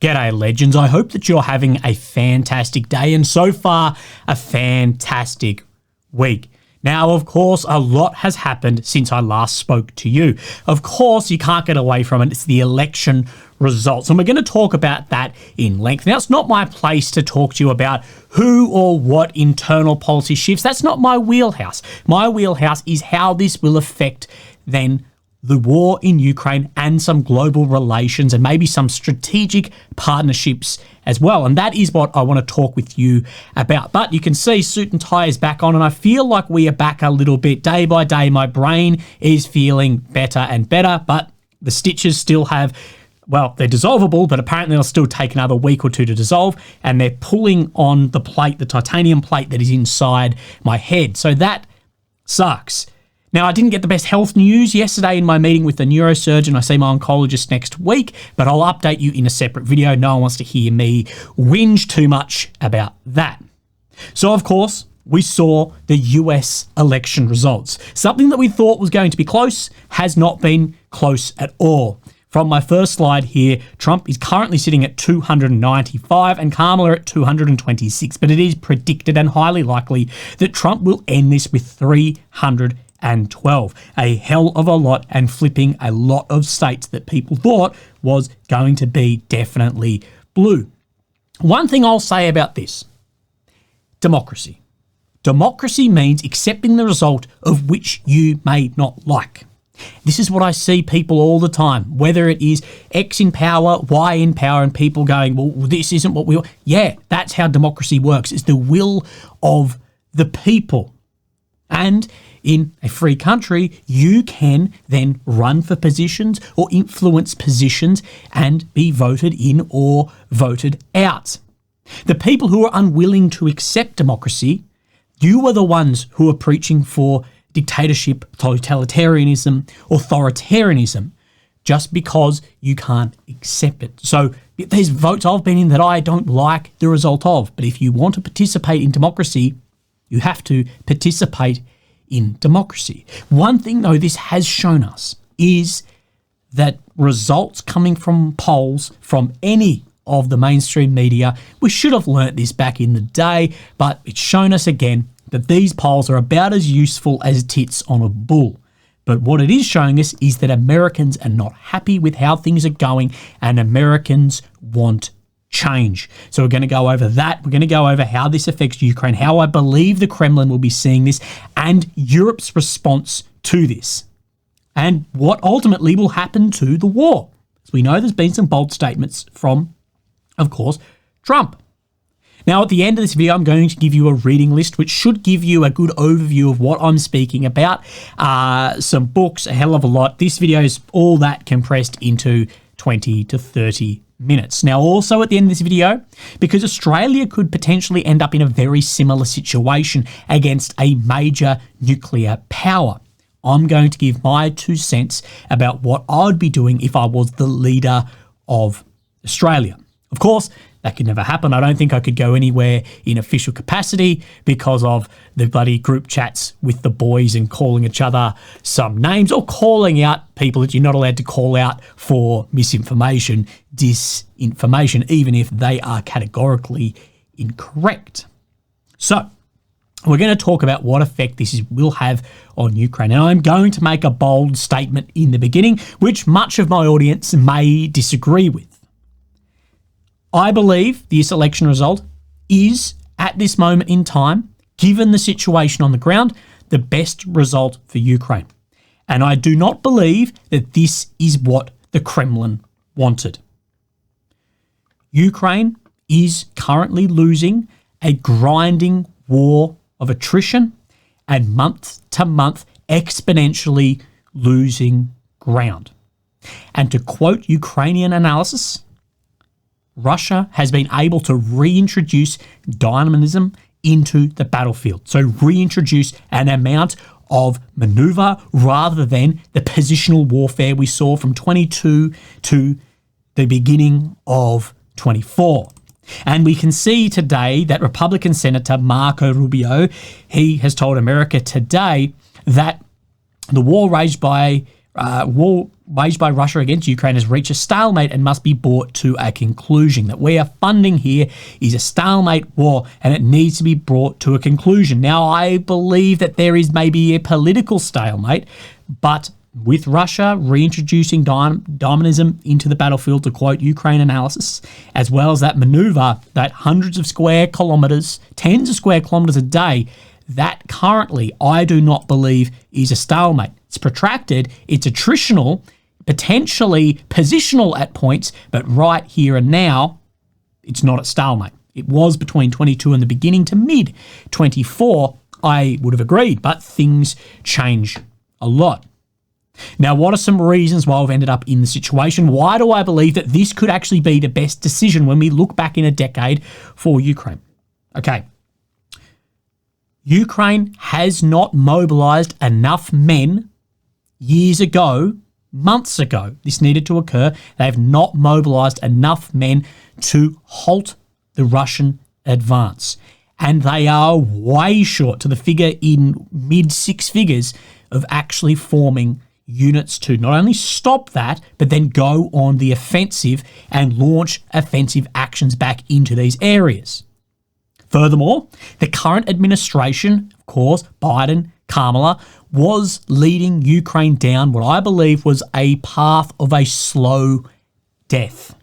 G'day legends, I hope that you're having a fantastic day and so far a fantastic week. Now, of course, a lot has happened since I last spoke to you. Of course, you can't get away from it. It's the election results, and we're going to talk about that in length. Now, it's not my place to talk to you about who or what internal policy shifts. That's not my wheelhouse. My wheelhouse is how this will affect then the war in Ukraine and some global relations and maybe some strategic partnerships as well. And that is what I want to talk with you about. But you can see suit and tie is back on, and I feel like we are back a little bit. Day by day, my brain is feeling better and better, but the stitches still have, well, they're dissolvable, but apparently they'll still take another week or two to dissolve, and they're pulling on the plate, the titanium plate that is inside my head. So that sucks. Now, I didn't get the best health news yesterday in my meeting with the neurosurgeon. I see my oncologist next week, but I'll update you in a separate video. No one wants to hear me whinge too much about that. So, of course, we saw the US election results. Something that we thought was going to be close has not been close at all. From my first slide here, Trump is currently sitting at 295 and Kamala at 226, but it is predicted and highly likely that Trump will end this with 312. A hell of a lot, and flipping a lot of states that people thought was going to be definitely blue. One thing I'll say about this: democracy. Democracy means accepting the result of which you may not like. This is what I see people all the time, whether it is X in power, Y in power, and people going, well, this isn't what we want. Yeah, that's how democracy works. It's the will of the people. And in a free country, you can then run for positions or influence positions and be voted in or voted out. The people who are unwilling to accept democracy, you are the ones who are preaching for dictatorship, totalitarianism, authoritarianism, just because you can't accept it. So there's votes I've been in that I don't like the result of, but if you want to participate in democracy, you have to participate in democracy. One thing, though, this has shown us is that results coming from polls from any of the mainstream media, we should have learnt this back in the day, but it's shown us again that these polls are about as useful as tits on a bull. But what it is showing us is that Americans are not happy with how things are going, and Americans want change. So we're going to go over that. We're going to go over how this affects Ukraine, how I believe the Kremlin will be seeing this, and Europe's response to this, and what ultimately will happen to the war. As we know, there's been some bold statements from, of course, Trump. Now, at the end of this video, I'm going to give you a reading list, which should give you a good overview of what I'm speaking about. Some books, a hell of a lot. This video is all that compressed into 20 to 30 minutes. Now, also at the end of this video, because Australia could potentially end up in a very similar situation against a major nuclear power, I'm going to give my 2 cents about what I would be doing if I was the leader of Australia. Of course, that could never happen. I don't think I could go anywhere in official capacity because of the bloody group chats with the boys and calling each other some names or calling out people that you're not allowed to call out for misinformation, disinformation, even if they are categorically incorrect. So we're going to talk about what effect this will have on Ukraine. And I'm going to make a bold statement in the beginning, which much of my audience may disagree with. I believe this election result is, at this moment in time, given the situation on the ground, the best result for Ukraine. And I do not believe that this is what the Kremlin wanted. Ukraine is currently losing a grinding war of attrition and month to month exponentially losing ground. And to quote Ukrainian analysis, Russia has been able to reintroduce dynamism into the battlefield. So reintroduce an amount of maneuver rather than the positional warfare we saw from 22 to the beginning of 24. And we can see today that Republican Senator Marco Rubio, he has told America today that the war waged by Russia against Ukraine has reached a stalemate and must be brought to a conclusion. That we are funding here is a stalemate war and it needs to be brought to a conclusion. Now, I believe that there is maybe a political stalemate, but with Russia reintroducing dynamism into the battlefield, to quote Ukraine analysis, as well as that maneuver, that hundreds of square kilometres, tens of square kilometres a day, that currently I do not believe is a stalemate. It's protracted, it's attritional, potentially positional at points, but right here and now, it's not a stalemate. It was between 22 and the beginning to mid 24, I would have agreed, but things change a lot. Now, what are some reasons why we've ended up in the situation? Why do I believe that this could actually be the best decision when we look back in a decade for Ukraine? Okay. Ukraine has not mobilized enough men years ago, months ago. This needed to occur. They have not mobilized enough men to halt the Russian advance. And they are way short, to the figure in mid six figures, of actually forming units to not only stop that, but then go on the offensive and launch offensive actions back into these areas. Furthermore, the current administration, of course, Biden, Kamala, was leading Ukraine down what I believe was a path of a slow death.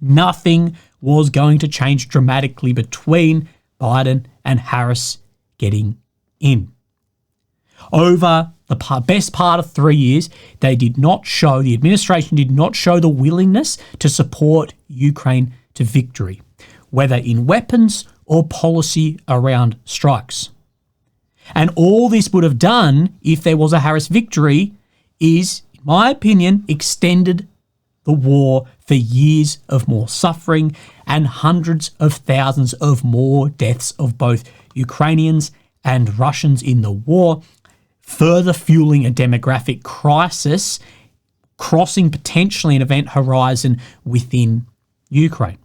Nothing was going to change dramatically between Biden and Harris getting in. Over the best part of 3 years, the administration did not show the willingness to support Ukraine to victory, whether in weapons or policy around strikes. And all this would have done, if there was a Harris victory, is, in my opinion, extended the war for years of more suffering and hundreds of thousands of more deaths of both Ukrainians and Russians in the war, further fueling a demographic crisis, crossing potentially an event horizon within Ukraine.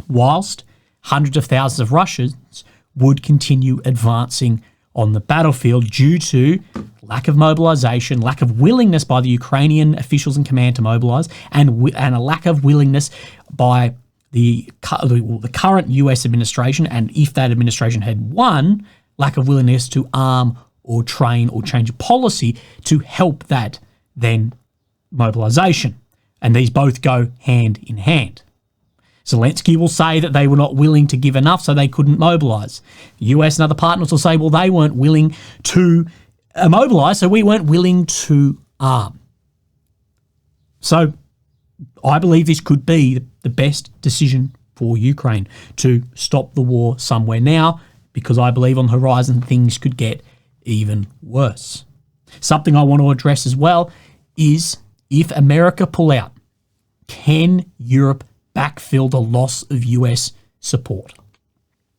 Whilst hundreds of thousands of Russians would continue advancing on the battlefield due to lack of mobilization, lack of willingness by the Ukrainian officials in command to mobilize, and a lack of willingness by the current US administration, and if that administration had won, lack of willingness to arm or train or change policy to help that then mobilization. And these both go hand in hand. Zelensky will say that they were not willing to give enough, so they couldn't mobilize. The US and other partners will say, well, they weren't willing to mobilize, so we weren't willing to arm. So I believe this could be the best decision for Ukraine, to stop the war somewhere now, because I believe on the horizon things could get even worse. Something I want to address as well is, if America pull out, can Europe backfill the loss of US support?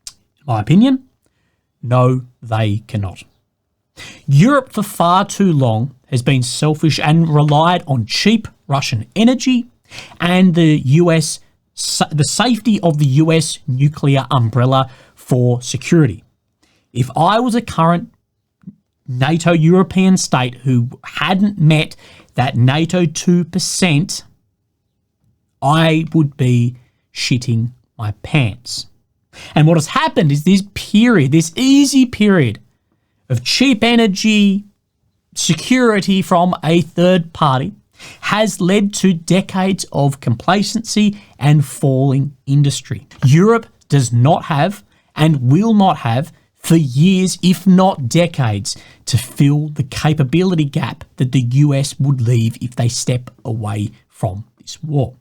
In my opinion, no, they cannot. Europe for far too long has been selfish and relied on cheap Russian energy and the safety of the US nuclear umbrella for security. If I was a current NATO European state who hadn't met that NATO 2%, I would be shitting my pants. And what has happened is this easy period of cheap energy, security from a third party, has led to decades of complacency and falling industry. Europe does not have and will not have for years, if not decades, to fill the capability gap that the US would leave if they step away from this war.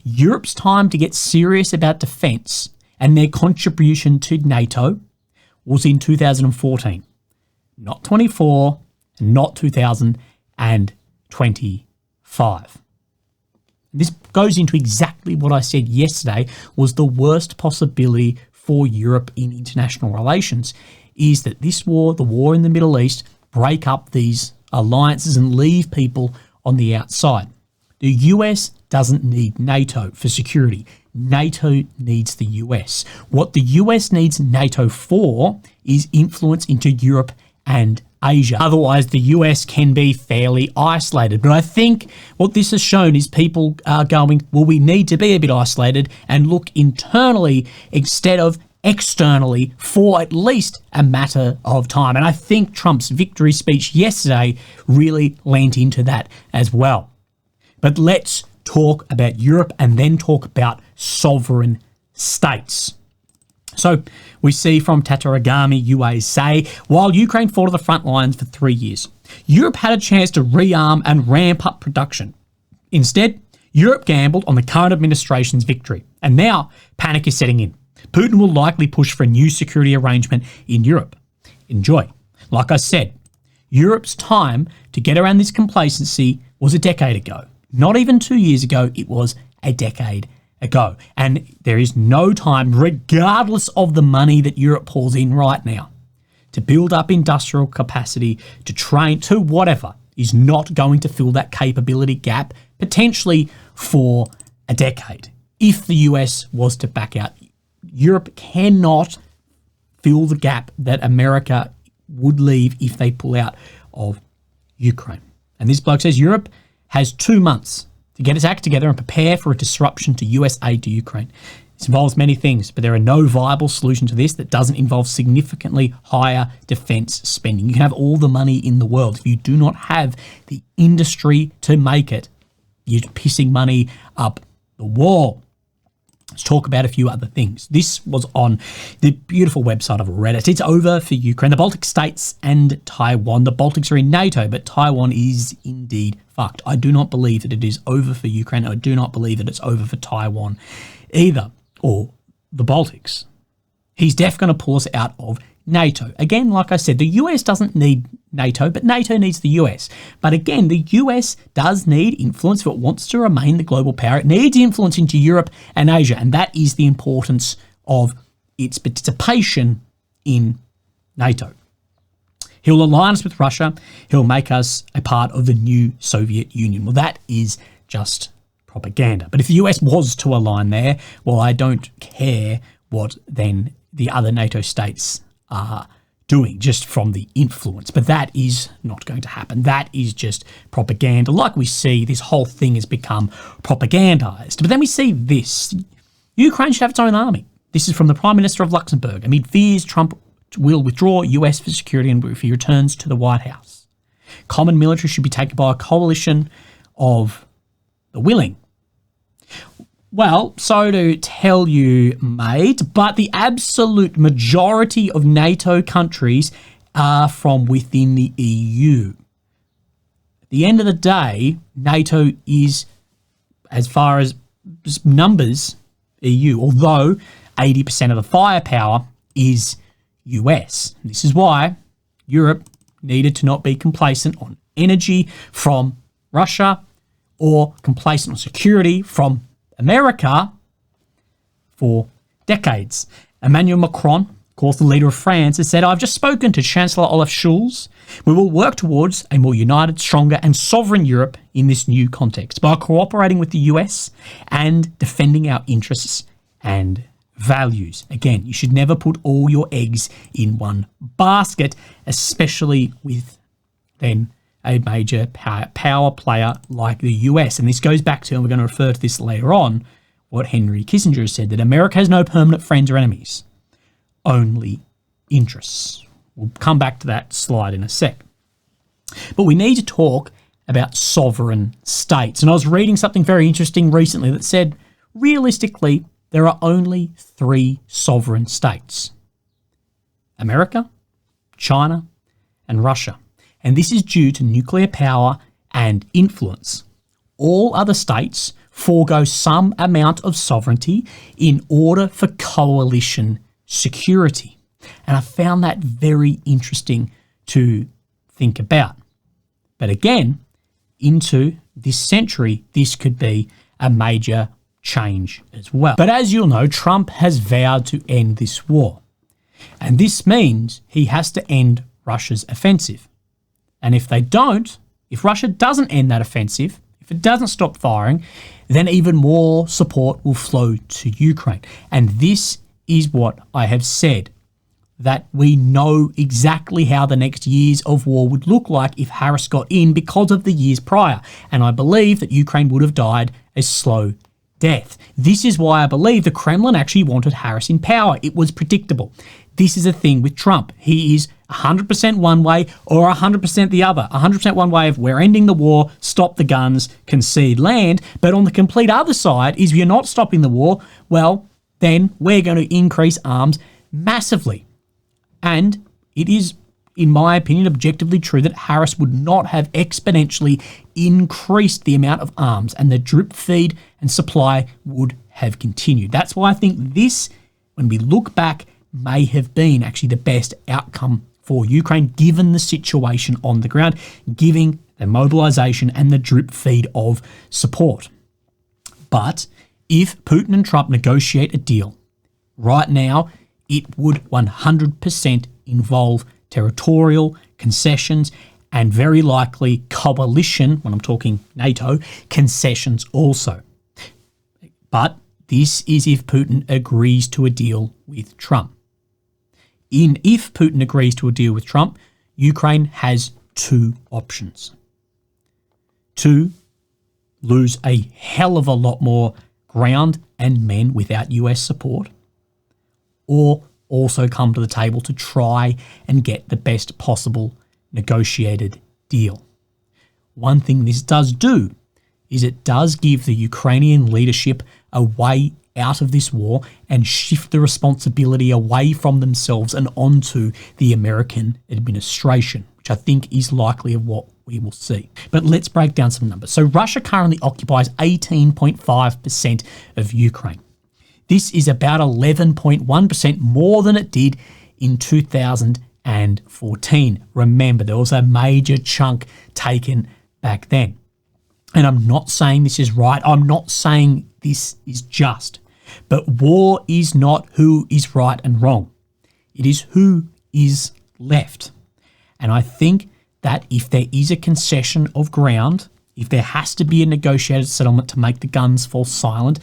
Europe's time to get serious about defence and their contribution to NATO was in 2014, not 24, not 2025. This goes into exactly what I said yesterday was the worst possibility for Europe in international relations, is that this war, the war in the Middle East, break up these alliances and leave people on the outside. The US doesn't need NATO for security. NATO needs the US. What the US needs NATO for is influence into Europe and Asia. Otherwise, the US can be fairly isolated. But I think what this has shown is people are going, well, we need to be a bit isolated and look internally instead of externally for at least a matter of time. And I think Trump's victory speech yesterday really leaned into that as well. But let's talk about Europe and then talk about sovereign states. So we see from Tatarigami USA, while Ukraine fought at the front lines for 3 years, Europe had a chance to rearm and ramp up production. Instead, Europe gambled on the current administration's victory, and now panic is setting in. Putin will likely push for a new security arrangement in Europe. Enjoy. Like I said, Europe's time to get around this complacency was a decade ago. Not even 2 years ago, it was a decade ago. And there is no time, regardless of the money that Europe pours in right now, to build up industrial capacity, to train, to whatever, is not going to fill that capability gap, potentially for a decade. If the US was to back out, Europe cannot fill the gap that America would leave if they pull out of Ukraine. And this bloke says Europe has 2 months to get its act together and prepare for a disruption to US aid to Ukraine. This involves many things, but there are no viable solution to this that doesn't involve significantly higher defence spending. You can have all the money in the world. If you do not have the industry to make it, you're pissing money up the wall. Let's talk about a few other things. This was on the beautiful website of Reddit. It's over for Ukraine, the Baltic states and Taiwan. The Baltics are in NATO, but Taiwan is indeed fucked. I do not believe that it is over for Ukraine. I do not believe that it's over for Taiwan either, or the Baltics. He's definitely going to pull us out of NATO. Again, like I said, the US doesn't need NATO, but NATO needs the US. But again, the US does need influence if it wants to remain the global power. It needs influence into Europe and Asia, and that is the importance of its participation in NATO. He'll align us with Russia. He'll make us a part of the new Soviet Union. Well, that is just propaganda. But if the US was to align there, well, I don't care what then the other NATO states are doing, just from the influence. But that is not going to happen. That is just propaganda. Like we see, this whole thing has become propagandized. But then we see this. Ukraine should have its own army. This is from the Prime Minister of Luxembourg, amid fears Trump will withdraw US for security and if he returns to the White House. Common military should be taken by a coalition of the willing. Well, so to tell you, mate, but the absolute majority of NATO countries are from within the EU. At the end of the day, NATO is, as far as numbers, EU, although 80% of the firepower is US. This is why Europe needed to not be complacent on energy from Russia or complacent on security from America for decades. Emmanuel Macron, of course the leader of France, has said, I've just spoken to Chancellor Olaf Scholz. We will work towards a more united, stronger and sovereign Europe in this new context by cooperating with the US and defending our interests and values. Again, you should never put all your eggs in one basket, especially with then a major power player like the US. And this goes back to, and we're going to refer to this later on, what Henry Kissinger said, that America has no permanent friends or enemies, only interests. We'll come back to that slide in a sec. But we need to talk about sovereign states. And I was reading something very interesting recently that said, realistically, there are only 3 sovereign states: America, China, and Russia. And this is due to nuclear power and influence. All other states forego some amount of sovereignty in order for coalition security. And I found that very interesting to think about. But again, into this century, this could be a major change as well. But as you'll know, Trump has vowed to end this war. And this means he has to end Russia's offensive. And if they don't, if Russia doesn't end that offensive, if it doesn't stop firing, then even more support will flow to Ukraine. And this is what I have said. that we know exactly how the next years of war would look like if Harris got in because of the years prior. And I believe that Ukraine would have died a slow death. This is why I believe the Kremlin actually wanted Harris in power. It was predictable. This is a thing with Trump. He is 100% one way or 100% the other. 100% one way of we're ending the war, stop the guns, concede land. But on the complete other side is you're not stopping the war, well, then we're going to increase arms massively. And it is, in my opinion, objectively true that Harris would not have exponentially increased the amount of arms, and the drip feed and supply would have continued. That's why I think this, when we look back, may have been actually the best outcome for Ukraine, given the situation on the ground, giving the mobilization and the drip feed of support. But if Putin and Trump negotiate a deal right now, it would 100% involve territorial concessions and very likely coalition, when I'm talking NATO, concessions also. But this is if Putin agrees to a deal with Trump. If Putin agrees to a deal with Trump, Ukraine has two options. To lose a hell of a lot more ground and men without US support, or also come to the table to try and get the best possible negotiated deal. One thing this does do is it does give the Ukrainian leadership a way out of this war and shift the responsibility away from themselves and onto the American administration, which I think is likely of what we will see. But let's break down some numbers. So Russia currently occupies 18.5% of Ukraine. This is about 11.1% more than it did in 2014. Remember, there was a major chunk taken back then. And I'm not saying this is right. I'm not saying this is just. But war is not who is right and wrong. It is who is left. And I think that if there is a concession of ground, if there has to be a negotiated settlement to make the guns fall silent,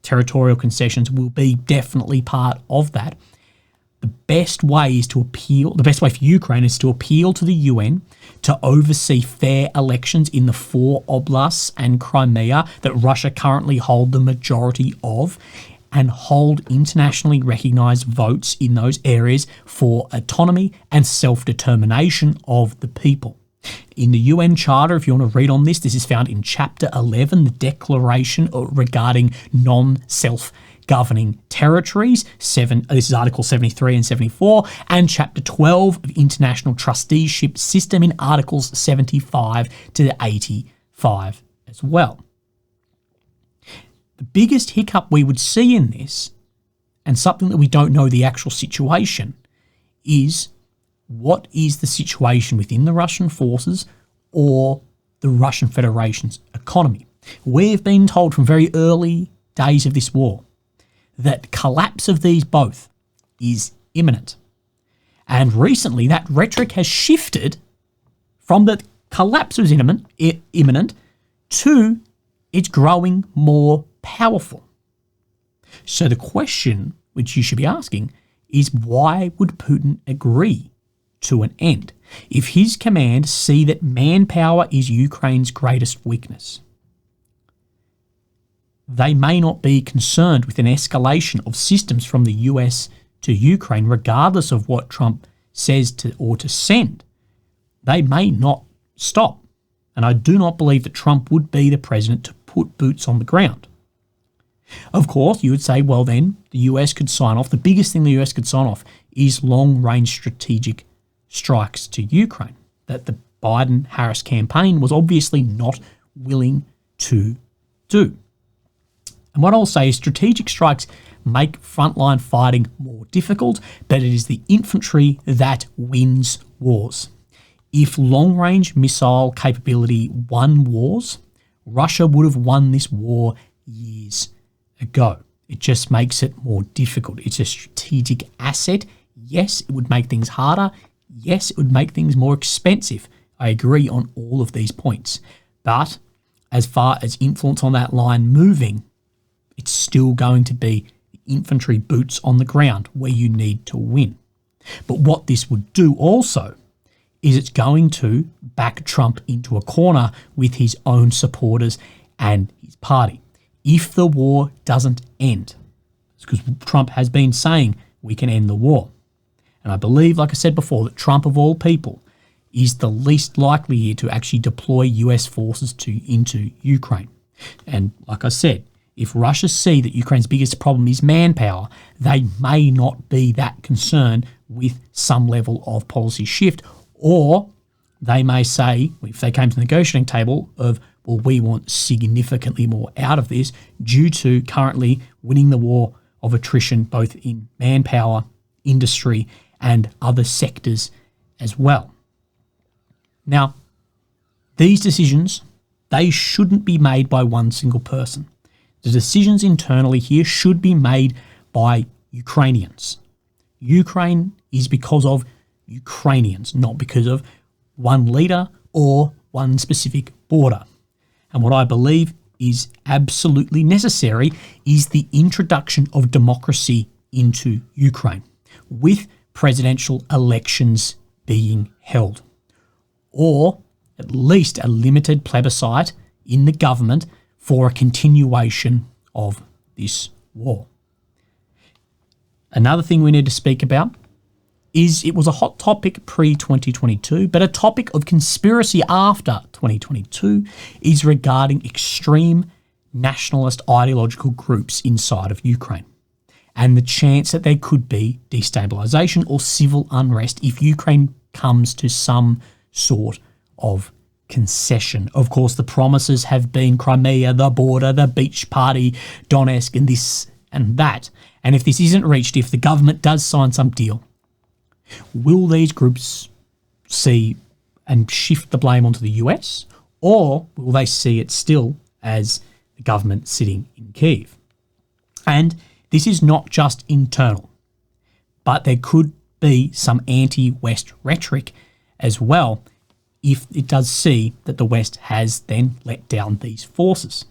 territorial concessions will be definitely part of that. The best way for Ukraine is to appeal to the UN to oversee fair elections in the 4 oblasts and Crimea that Russia currently hold the majority of, and hold internationally recognised votes in those areas for autonomy and self-determination of the people. In the UN Charter, if you want to read on this, this is found in Chapter 11, the Declaration regarding non-self-governing territories. This is Article 73 and 74, and Chapter 12 of International Trusteeship System in Articles 75 to 85 as well. The biggest hiccup we would see in this, and something that we don't know the actual situation, is what is the situation within the Russian forces or the Russian Federation's economy. We've been told from very early days of this war that collapse of these both is imminent. And recently that rhetoric has shifted from the collapse was imminent to it's growing more powerful. So the question which you should be asking is, why would Putin agree to an end if his command see that manpower is Ukraine's greatest weakness? They may not be concerned with an escalation of systems from the US to Ukraine, regardless of what Trump says to send. They may not stop. And I do not believe that Trump would be the president to put boots on the ground. Of course, you would say, well then, the US could sign off. The biggest thing the US could sign off is long-range strategic strikes to Ukraine that the Biden-Harris campaign was obviously not willing to do. And what I'll say is strategic strikes make frontline fighting more difficult, but it is the infantry that wins wars. If long-range missile capability won wars, Russia would have won this war years ago. It just makes it more difficult. It's a strategic asset. Yes, it would make things harder. Yes, it would make things more expensive. I agree on all of these points. But as far as influence on that line moving, it's still going to be the infantry boots on the ground where you need to win. But what this would do also is it's going to back Trump into a corner with his own supporters and his party. If the war doesn't end, because Trump has been saying we can end the war. And I believe, like I said before, that Trump, of all people, is the least likely here to actually deploy US forces into Ukraine. And like I said, if Russia see that Ukraine's biggest problem is manpower, they may not be that concerned with some level of policy shift, or they may say, if they came to the negotiating table of, well, we want significantly more out of this due to currently winning the war of attrition, both in manpower, industry, and other sectors as well. Now, these decisions, they shouldn't be made by one single person. The decisions internally here should be made by Ukrainians. Ukraine is because of Ukrainians, not because of one leader or one specific border. And what I believe is absolutely necessary is the introduction of democracy into Ukraine, with presidential elections being held, or at least a limited plebiscite in the government for a continuation of this war. Another thing we need to speak about is it was a hot topic pre-2022, but a topic of conspiracy after 2022 is regarding extreme nationalist ideological groups inside of Ukraine and the chance that there could be destabilization or civil unrest if Ukraine comes to some sort of concession. Of course, the promises have been Crimea, the border, the beach party, Donetsk, and this and that. And if this isn't reached, if the government does sign some deal, will these groups see and shift the blame onto the US, or will they see it still as the government sitting in Kyiv? And this is not just internal, but there could be some anti-West rhetoric as well if it does see that the West has then let down these forces.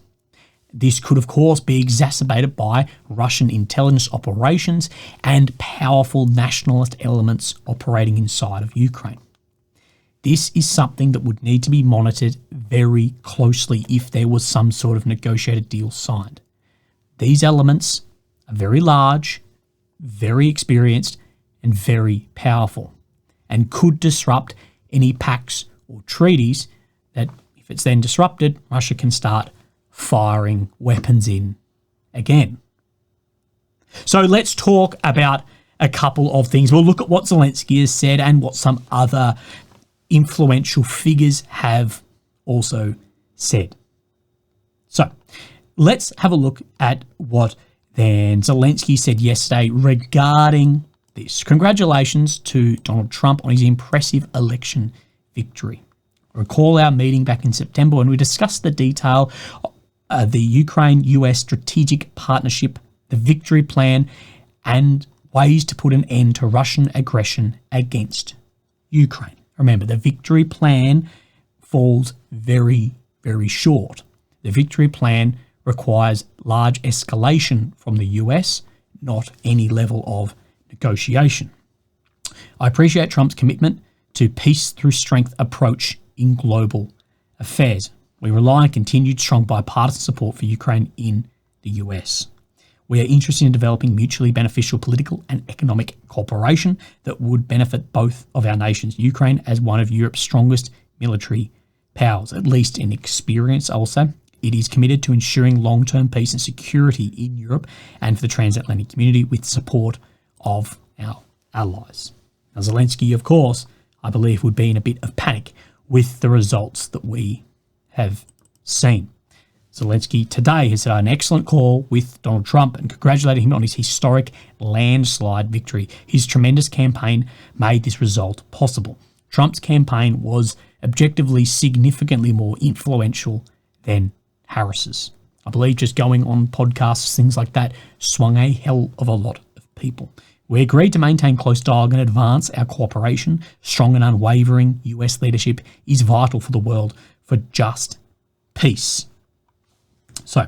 This could, of course, be exacerbated by Russian intelligence operations and powerful nationalist elements operating inside of Ukraine. This is something that would need to be monitored very closely if there was some sort of negotiated deal signed. These elements are very large, very experienced, and very powerful, and could disrupt any pacts or treaties that, if it's then disrupted, Russia can start firing weapons in again. So let's talk about a couple of things. We'll look at what Zelensky has said and what some other influential figures have also said. So let's have a look at what then Zelensky said yesterday regarding this. Congratulations to Donald Trump on his impressive election victory. Recall our meeting back in September when we discussed the detail of the Ukraine-US strategic partnership, the victory plan, and ways to put an end to Russian aggression against Ukraine. Remember, the victory plan falls very, very short. The victory plan requires large escalation from the US, not any level of negotiation. I appreciate Trump's commitment to peace through strength approach in global affairs. We rely on continued strong bipartisan support for Ukraine in the US. We are interested in developing mutually beneficial political and economic cooperation that would benefit both of our nations. Ukraine, as one of Europe's strongest military powers, at least in experience also, it is committed to ensuring long-term peace and security in Europe and for the transatlantic community with support of our allies. Now, Zelensky, of course, I believe would be in a bit of panic with the results that we have seen. Zelensky today has had an excellent call with Donald Trump and congratulated him on his historic landslide victory. His tremendous campaign made this result possible. Trump's campaign was objectively significantly more influential than Harris's. I believe just going on podcasts, things like that, swung a hell of a lot of people. We agreed to maintain close dialogue and advance our cooperation. Strong and unwavering US leadership is vital for the world for just peace. So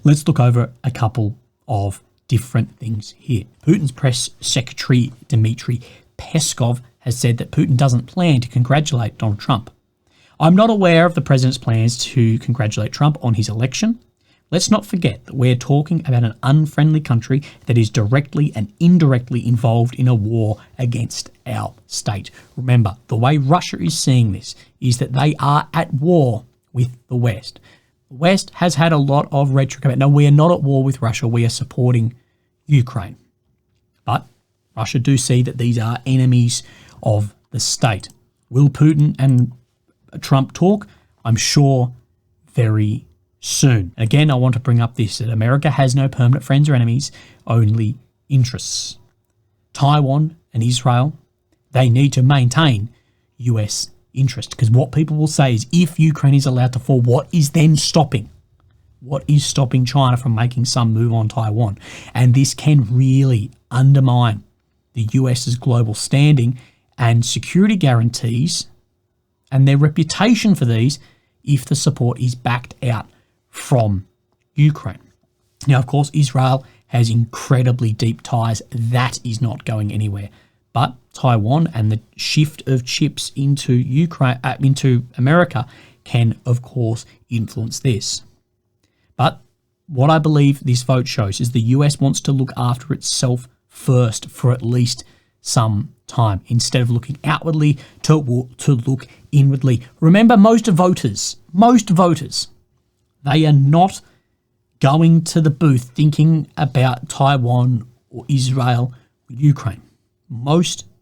let's look over a couple of different things here. Putin's press secretary, Dmitry Peskov has said that Putin doesn't plan to congratulate Donald Trump. I'm not aware of the president's plans to congratulate Trump on his election. Let's not forget that we're talking about an unfriendly country that is directly and indirectly involved in a war against our state. Remember, the way Russia is seeing this is that they are at war with the West. The West has had a lot of rhetoric about, no, we are not at war with Russia, we are supporting Ukraine. But Russia do see that these are enemies of the state. Will Putin and Trump talk? I'm sure very soon. Again, I want to bring up this, that America has no permanent friends or enemies, only interests. Taiwan and Israel, they need to maintain US interest, because what people will say is, if Ukraine is allowed to fall, what is then stopping? What is stopping China from making some move on Taiwan? And this can really undermine the US's global standing and security guarantees and their reputation for these if the support is backed out from Ukraine. Now, of course, Israel has incredibly deep ties. That is not going anywhere. But Taiwan and the shift of chips into into America can, of course, influence this. But what I believe this vote shows is the US wants to look after itself first for at least some time, instead of looking outwardly to look inwardly. Remember, most voters, they are not going to the booth thinking about Taiwan or Israel or Ukraine.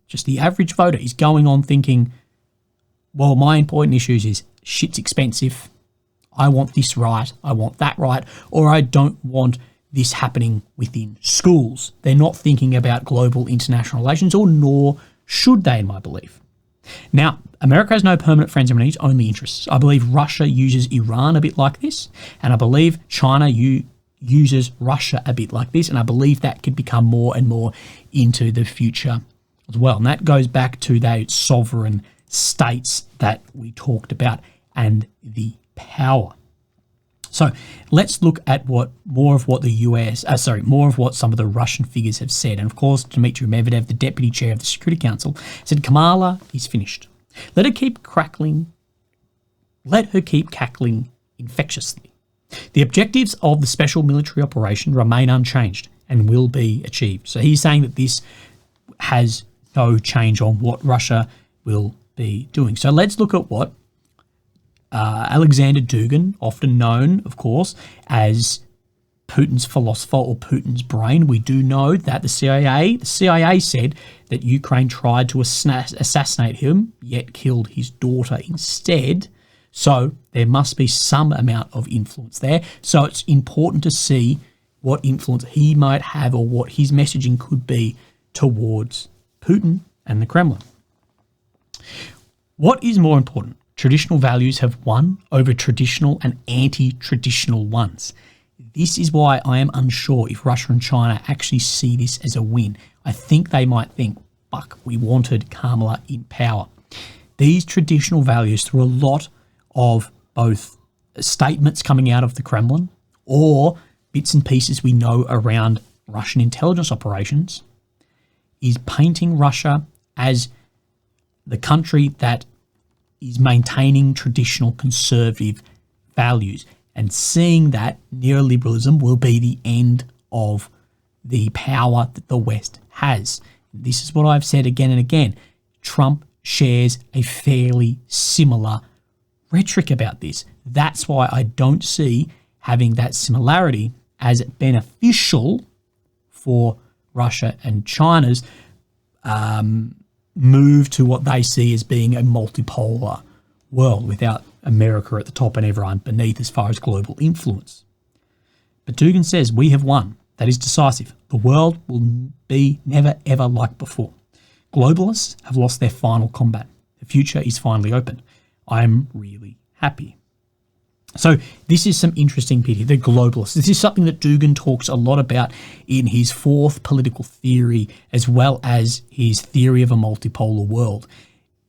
Just the average voter is going on thinking, well, my important issues is shit's expensive, I want this right, I want that right, or I don't want this happening within schools. They're not thinking about global international relations, or nor should they, in my belief. Now, America has no permanent friends and enemies, only interests. I believe Russia uses Iran a bit like this, and I believe China uses Russia a bit like this, and I believe that could become more and more into the future as well. And that goes back to those sovereign states that we talked about and the power. So let's look at more of what some of the Russian figures have said. And of course, Dmitry Medvedev, the deputy chair of the Security Council, said Kamala is finished. Let her keep cackling infectiously. The objectives of the special military operation remain unchanged and will be achieved. So he's saying that this has no change on what Russia will be doing. So let's look at what Alexander Dugin, often known, of course, as Putin's philosopher or Putin's brain. We do know that the CIA said that Ukraine tried to assassinate him, yet killed his daughter instead. So there must be some amount of influence there. So it's important to see what influence he might have or what his messaging could be towards Putin and the Kremlin. What is more important? Traditional values have won over traditional and anti-traditional ones. This is why I am unsure if Russia and China actually see this as a win. I think they might think, fuck, we wanted Kamala in power. These traditional values, through a lot of both statements coming out of the Kremlin or bits and pieces we know around Russian intelligence operations, is painting Russia as the country that is maintaining traditional conservative values and seeing that neoliberalism will be the end of the power that the West has. This is what I've said again and again. Trump shares a fairly similar rhetoric about this. That's why I don't see having that similarity as beneficial for Russia and China's move to what they see as being a multipolar world without America at the top and everyone beneath as far as global influence. But Dugin says, we have won. That is decisive. The world will be never ever like before. Globalists have lost their final combat. The future is finally open. I'm really happy. So this is some interesting pity, the globalists. This is something that Dugin talks a lot about in his fourth political theory, as well as his theory of a multipolar world,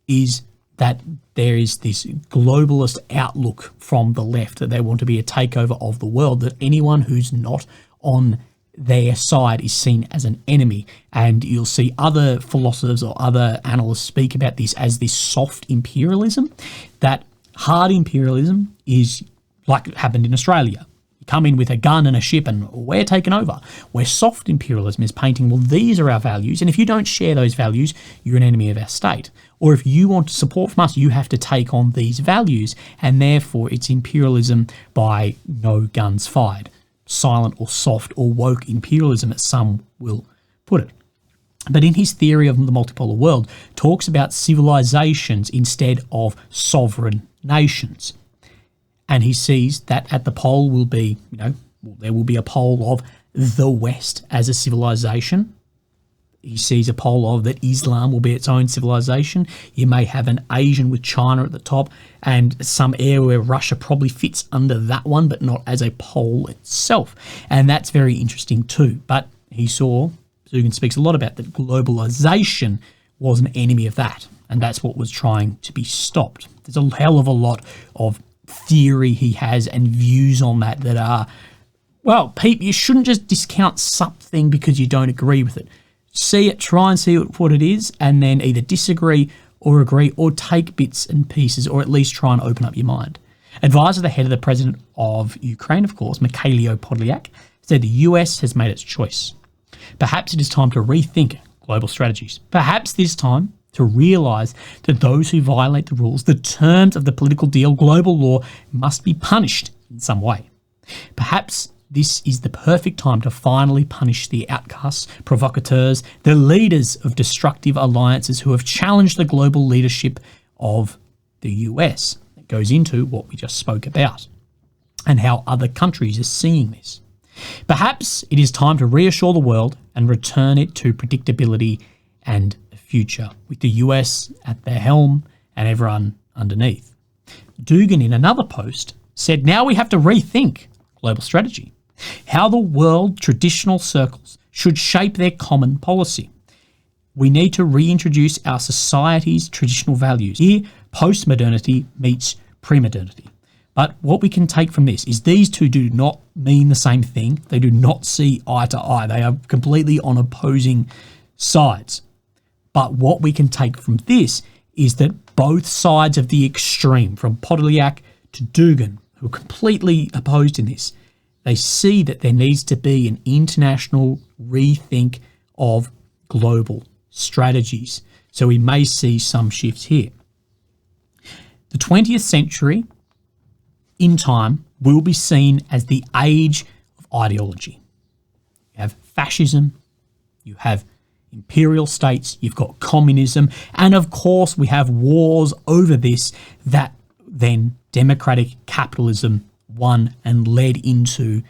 is that there is this globalist outlook from the left, that they want to be a takeover of the world, that anyone who's not on their side is seen as an enemy. And you'll see other philosophers or other analysts speak about this as this soft imperialism. That hard imperialism is like it happened in Australia. You come in with a gun and a ship and we're taken over. Where soft imperialism is painting, well, these are our values, and if you don't share those values, you're an enemy of our state. Or if you want support from us, you have to take on these values, and therefore it's imperialism by no guns fired. Silent or soft or woke imperialism, as some will put it. But in his theory of the multipolar world, talks about civilizations instead of sovereign nations. And he sees that at the pole will be, there will be a pole of the West as a civilization. He sees a pole of that Islam will be its own civilization. You may have an Asian with China at the top and some area where Russia probably fits under that one, but not as a pole itself. And that's very interesting too. But he saw, Dugin speaks a lot about that globalization was an enemy of that. And that's what was trying to be stopped. There's a hell of a lot of theory he has and views on that are, well, Pete, you shouldn't just discount something because you don't agree with it. See it, try and see what it is, and then either disagree or agree or take bits and pieces or at least try and open up your mind. Advisor to the head of the president of Ukraine, of course, Mikhailo Podolyak, said the US has made its choice. Perhaps it is time to rethink global strategies. Perhaps this time to realise that those who violate the rules, the terms of the political deal, global law, must be punished in some way. Perhaps this is the perfect time to finally punish the outcasts, provocateurs, the leaders of destructive alliances who have challenged the global leadership of the US. It goes into what we just spoke about and how other countries are seeing this. Perhaps it is time to reassure the world and return it to predictability and a future, with the US at the helm and everyone underneath. Dugin, in another post, said, now we have to rethink global strategy, how the world traditional circles should shape their common policy. We need to reintroduce our society's traditional values. Here, post-modernity meets pre-modernity. But what we can take from this is these two do not mean the same thing. They do not see eye to eye. They are completely on opposing sides. But what we can take from this is that both sides of the extreme, from Podolyak to Dugin, who are completely opposed in this, they see that there needs to be an international rethink of global strategies. So we may see some shifts here. The 20th century, in time, will be seen as the age of ideology. You have fascism, you have imperial states, you've got communism, and of course we have wars over this that then democratic capitalism won and led into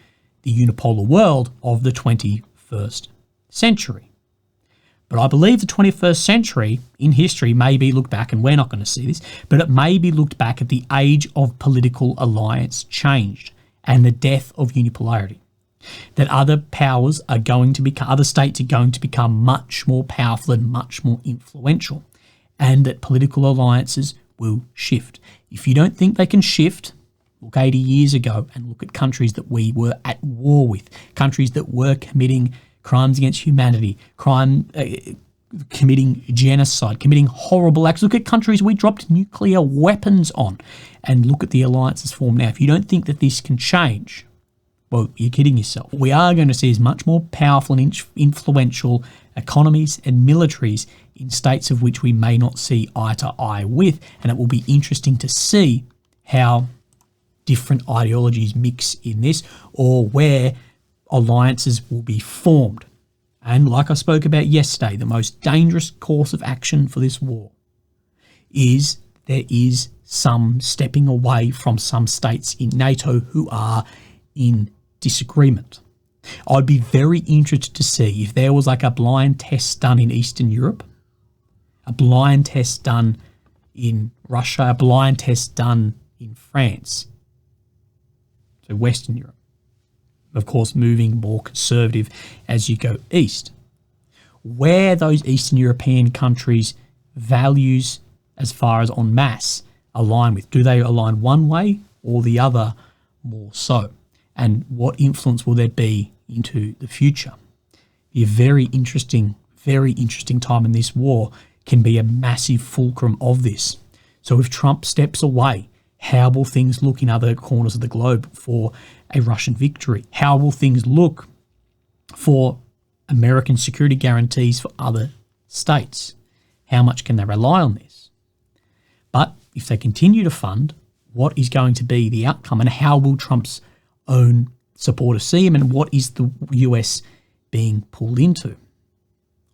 the unipolar world of the 21st century. But I believe the 21st century in history may be looked back, and we're not going to see this, but it may be looked back at the age of political alliance changed and the death of unipolarity. That other powers are going to become, other states are going to become much more powerful and much more influential, and that political alliances will shift. If you don't think they can shift, look 80 years ago and look at countries that we were at war with, countries that were committing crimes against humanity, committing genocide, committing horrible acts. Look at countries we dropped nuclear weapons on, and look at the alliances formed now. If you don't think that this can change, well, you're kidding yourself. What we are going to see is much more powerful and influential economies and militaries in states of which we may not see eye to eye with, and it will be interesting to see how different ideologies mix in this, or where alliances will be formed. And like I spoke about yesterday, the most dangerous course of action for this war is there is some stepping away from some states in NATO who are in disagreement. I'd be very interested to see if there was like a blind test done in Eastern Europe, a blind test done in Russia, a blind test done in France, so Western Europe. Of course, moving more conservative as you go east. Where those Eastern European countries' values as far as en masse align with. Do they align one way or the other more so? and what influence will there be into the future. Be a very interesting time in this war, can be a massive fulcrum of this. So if Trump steps away, how will things look in other corners of the globe for a Russian victory? How will things look for American security guarantees for other states? How much can they rely on this? But if they continue to fund, what is going to be the outcome, and how will Trump's own supporters see him, and what is the US being pulled into?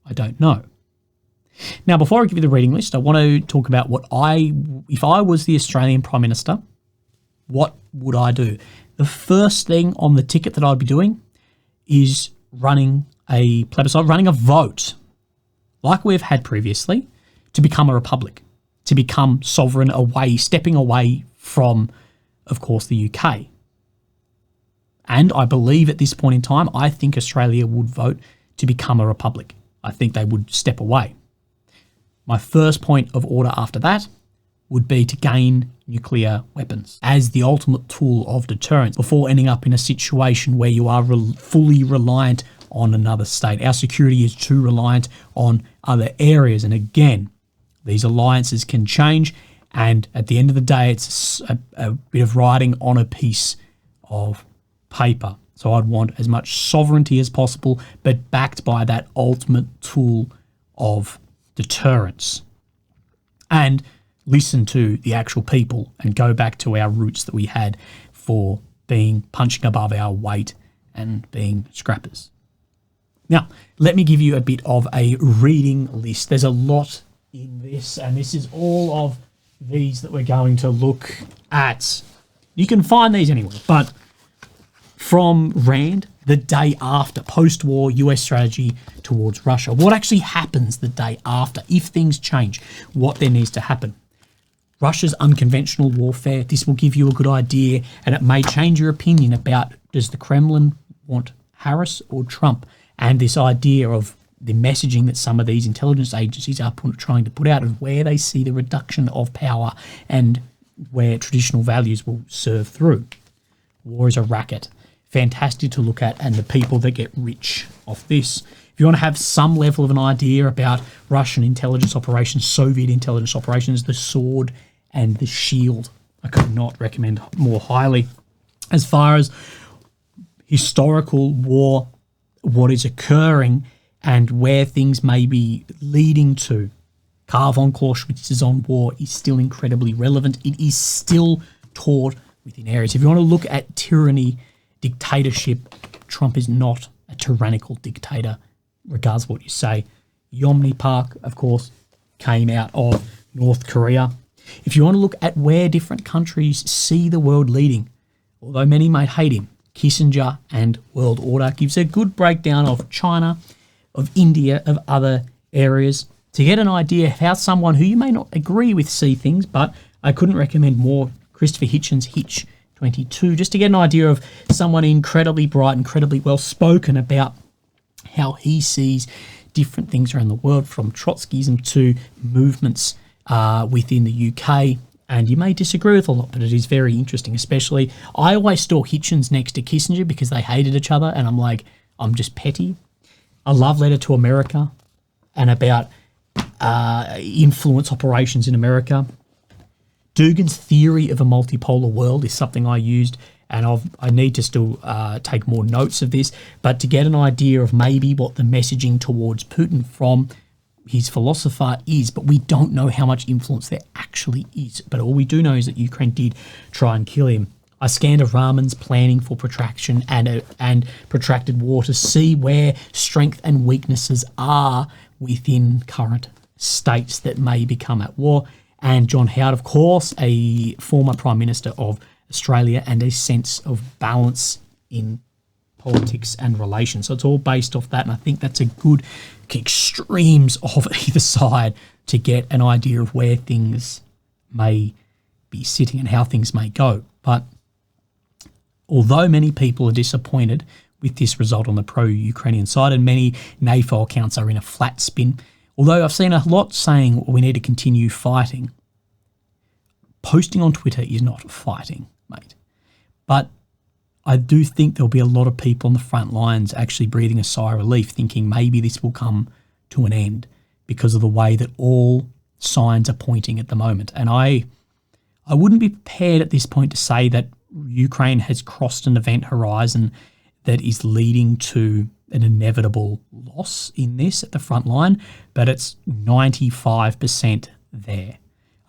I don't know. Now, before I give you the reading list, I want to talk about if I was the Australian Prime Minister, what would I do? The first thing on the ticket that I'd be doing is running a plebiscite, running a vote, like we've had previously, to become a republic, to become sovereign stepping away from, of course, the UK. And I believe at this point in time, I think Australia would vote to become a republic. I think they would step away. My first point of order after that would be to gain nuclear weapons as the ultimate tool of deterrence before ending up in a situation where you are fully reliant on another state. Our security is too reliant on other areas. And again, these alliances can change. And at the end of the day, it's a bit of writing on a piece of paper. So I'd want as much sovereignty as possible, but backed by that ultimate tool of deterrence. And listen to the actual people and go back to our roots that we had for being punching above our weight and being scrappers. Now, let me give you a bit of a reading list. There's a lot in this, and this is all of these that we're going to look at. You can find these anywhere, but from RAND, the day after, post-war US strategy towards Russia. What actually happens the day after? If things change, what there needs to happen? Russia's unconventional warfare. This will give you a good idea, and it may change your opinion about, does the Kremlin want Harris or Trump? And this idea of the messaging that some of these intelligence agencies are trying to put out, and where they see the reduction of power and where traditional values will serve through. War is a racket. Fantastic to look at, and the people that get rich off this. If you want to have some level of an idea about Russian intelligence operations, Soviet intelligence operations, the sword and the shield, I could not recommend more highly. As far as historical war, what is occurring and where things may be leading to, Karl von Clausewitz's On War is still incredibly relevant. It is still taught within areas. If you want to look at tyranny, dictatorship, Trump is not a tyrannical dictator, regardless of what you say. Yomny Park, of course, came out of North Korea. If you want to look at where different countries see the world leading, although many may hate him, Kissinger and World Order gives a good breakdown of China, of India, of other areas, to get an idea of how someone who you may not agree with see things, but I couldn't recommend more Christopher Hitchens' Hitch 22, just to get an idea of someone incredibly bright, incredibly well spoken about how he sees different things around the world, from Trotskyism to movements within the UK. And you may disagree with a lot, but it is very interesting. Especially, I always saw Hitchens next to Kissinger because they hated each other, and I'm like, I'm just petty. A love letter to America and about influence operations in America. Dugin's theory of a multipolar world is something I used, and I need to still take more notes of this, but to get an idea of maybe what the messaging towards Putin from his philosopher is, but we don't know how much influence there actually is. But all we do know is that Ukraine did try and kill him. I scanned of Rahman's planning for protraction and protracted war to see where strength and weaknesses are within current states that may become at war. And John Howard, of course, a former Prime Minister of Australia, and a sense of balance in politics and relations. So it's all based off that, and I think that's a good extremes of either side to get an idea of where things may be sitting and how things may go. But although many people are disappointed with this result on the pro-Ukrainian side, and many NATO accounts are in a flat spin, although I've seen a lot saying we need to continue fighting, posting on Twitter is not fighting, mate. But I do think there'll be a lot of people on the front lines actually breathing a sigh of relief, thinking maybe this will come to an end because of the way that all signs are pointing at the moment. And I wouldn't be prepared at this point to say that Ukraine has crossed an event horizon that is leading to an inevitable loss in this at the front line, but it's 95% there.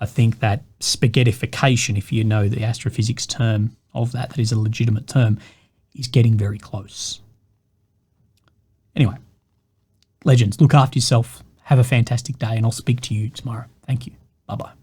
I think that spaghettification, if you know the astrophysics term of that is a legitimate term, is getting very close. Anyway, legends, look after yourself. Have a fantastic day, and I'll speak to you tomorrow. Thank you. Bye-bye.